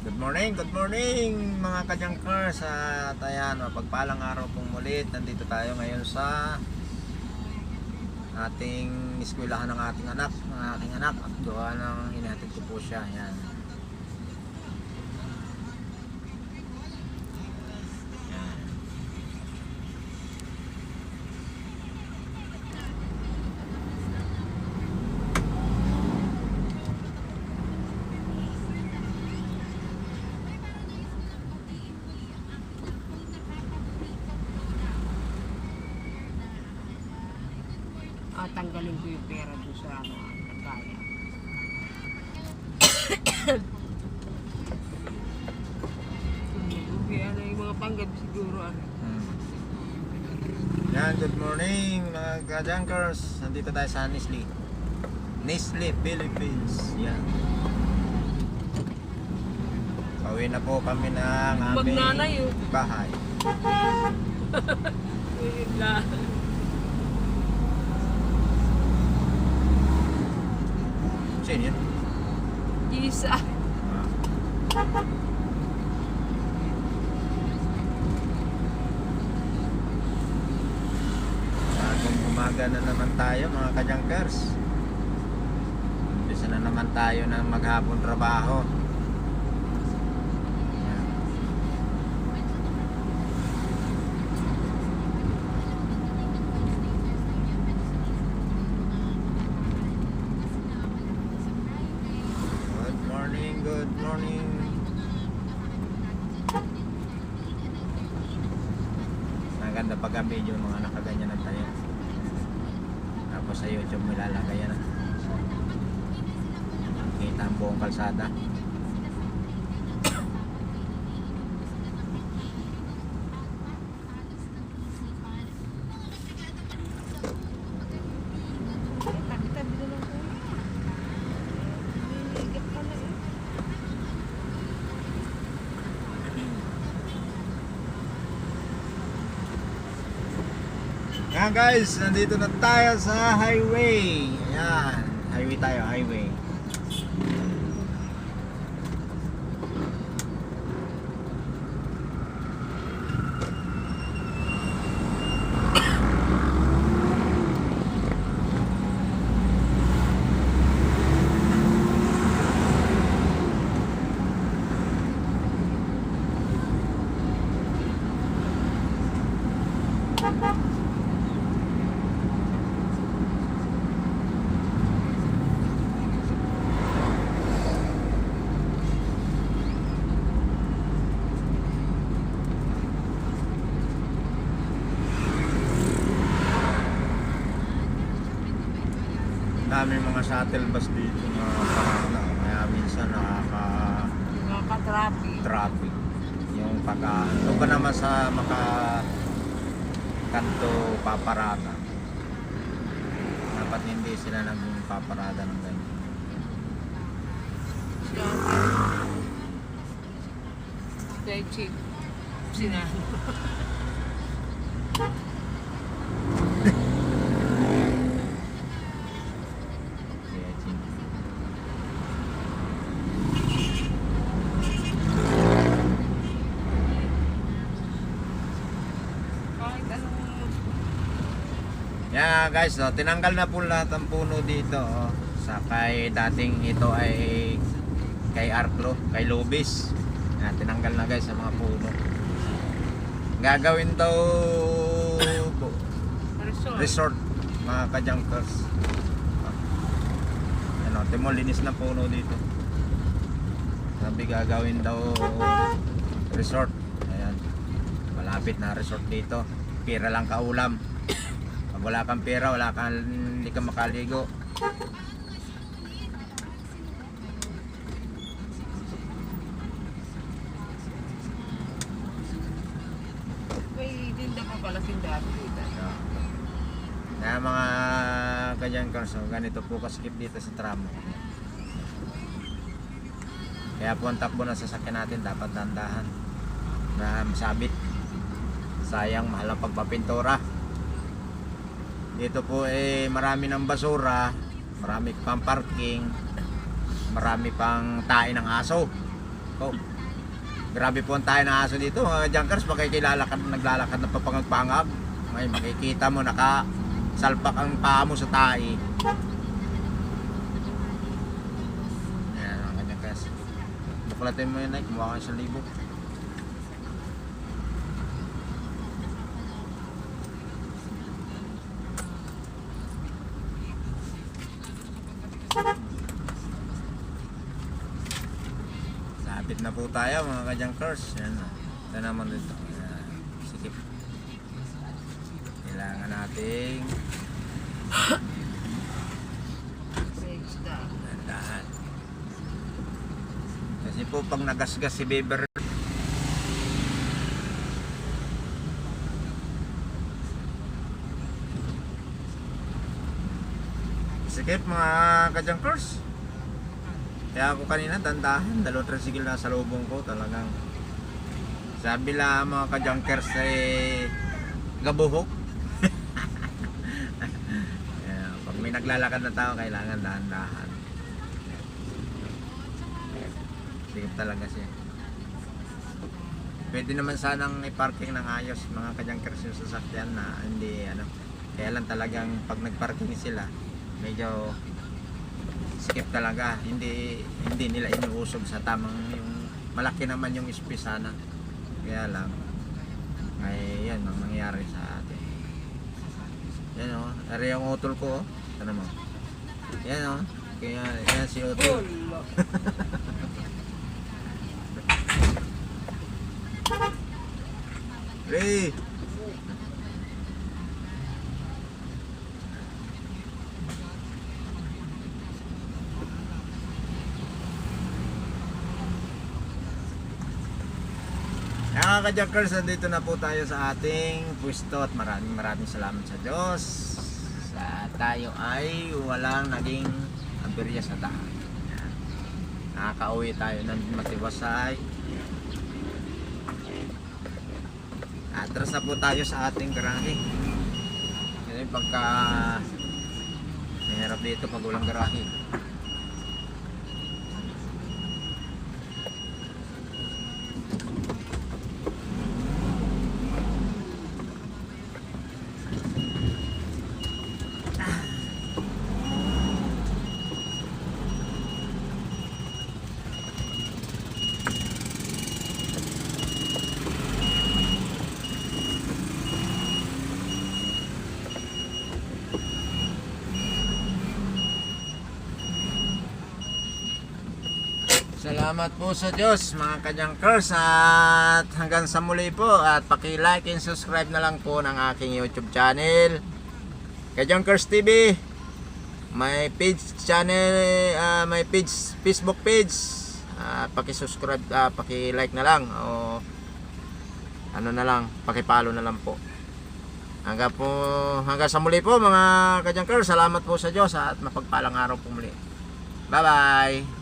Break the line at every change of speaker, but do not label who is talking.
Good morning mga kajankers. At ayan, pagpalang araw pong mulit. Nandito tayo ngayon sa ating eskwelahan ng ating anak. At doon ang hinahatid ko po siya. Ayan.
Tanggalin ko yung pera doon sa pagkaya. Ano yung mga panggap siguro
Yan, good morning mga kajankers. Nandito tayo sa Nestle Philippines. Yan. Pauwi na po kami ng aming bahay. Sino yan?
Isa.
Bagong umaga na naman tayo mga kajankers. Umpisa na naman tayo ng maghapon trabaho. Yan. Good morning. Maganda pag ang video mga nakaganyan na tayo. Tapos sa YouTube mo ilalagay yan. Kita ang buong kalsada. Nga guys, nandito na tayo sa highway. Ayan, highway tayo, highway. Daming mga shuttle bus dito na parana, kaya minsan nakaka-traffic yung doon pa naman sa kanto paparada, dapat hindi sila nagpaparada ng ganyan.
Kay Chief sina
Yeah guys, so, tinanggal na po lahat ang puno dito sa kay dating ito ay kay Arclo, kay Lobis. Tinanggal na guys sa mga puno. Gagawin daw resort mga kajankers. Ano, linis na puno dito. Sabi gagawin daw resort. Ayan. Malapit na resort dito. Pira lang kaulam. Wala kang pera, hindi ka makaligo.
may dinda pa pala sindahan dito.
Kaya mga kajankers, ganito po kaskip dito sa tramo. Kaya po ang takbo ng sasakyan natin dapat dandahan na masabit. Sayang, mahal ang pagpapintura. Dito po marami ng basura, marami pang parking, marami pang tae ng aso. po. Grabe po ang tayo ng aso dito mga junkers, makikilakad, naglalakad ng papangag-pangag. May makikita mo nakasalpak ang paa mo sa tae. Ayan mga junkers. Buklatin mo yun ay, kumuha ka 1,000. Lapit na po tayo mga kajunkers. Yan o. Ito naman dito. Ayan. Sikip. Kailangan nating
Isda.
dandahan. Kasi po pag nagasgas si Beaver, sikip mga kajunkers. Kaya ako kanina dandahan, 2 tricycle na sa lubong ko talagang. Sabi lang mga kajunkers gabuhok. Ayan, pag may naglalakad na tao kailangan dahan-dahan. Sikip talaga siya. Pwede naman sanang i-parking ng ayos mga kajunkers yung sasakyan na hindi ano. Kaya lang talagang pag nag-parking sila medyo skip talaga, hindi nila inuusog sa tamang yung malaki naman yung space sana, kaya lang ay yan ang nangyayari sa atin. Yan o, ari yung utol ko o, ano mo yan o, kaya yan si utol. Ray! Mga ka-junkers, nandito na po tayo sa ating pwesto at maraming salamat sa Diyos sa tayo ay walang naging aberya sa daan. Yan. Nakaka-uwi tayo ng matiwasay. Atras na po tayo sa ating garahe. Kasi pagka mahirap dito pag walang garahe. Salamat po sa Diyos mga kajunkers, at hanggang sa muli po, at paki-like and subscribe na lang po ng aking YouTube channel Kajunkers TV. May page channel, may page, Facebook page. Paki-subscribe, paki-like na lang o ano na lang, paki-follow na lang po. Hanggang sa muli po mga kajunkers, salamat po sa Diyos at mapagpalang araw po muli. Bye bye.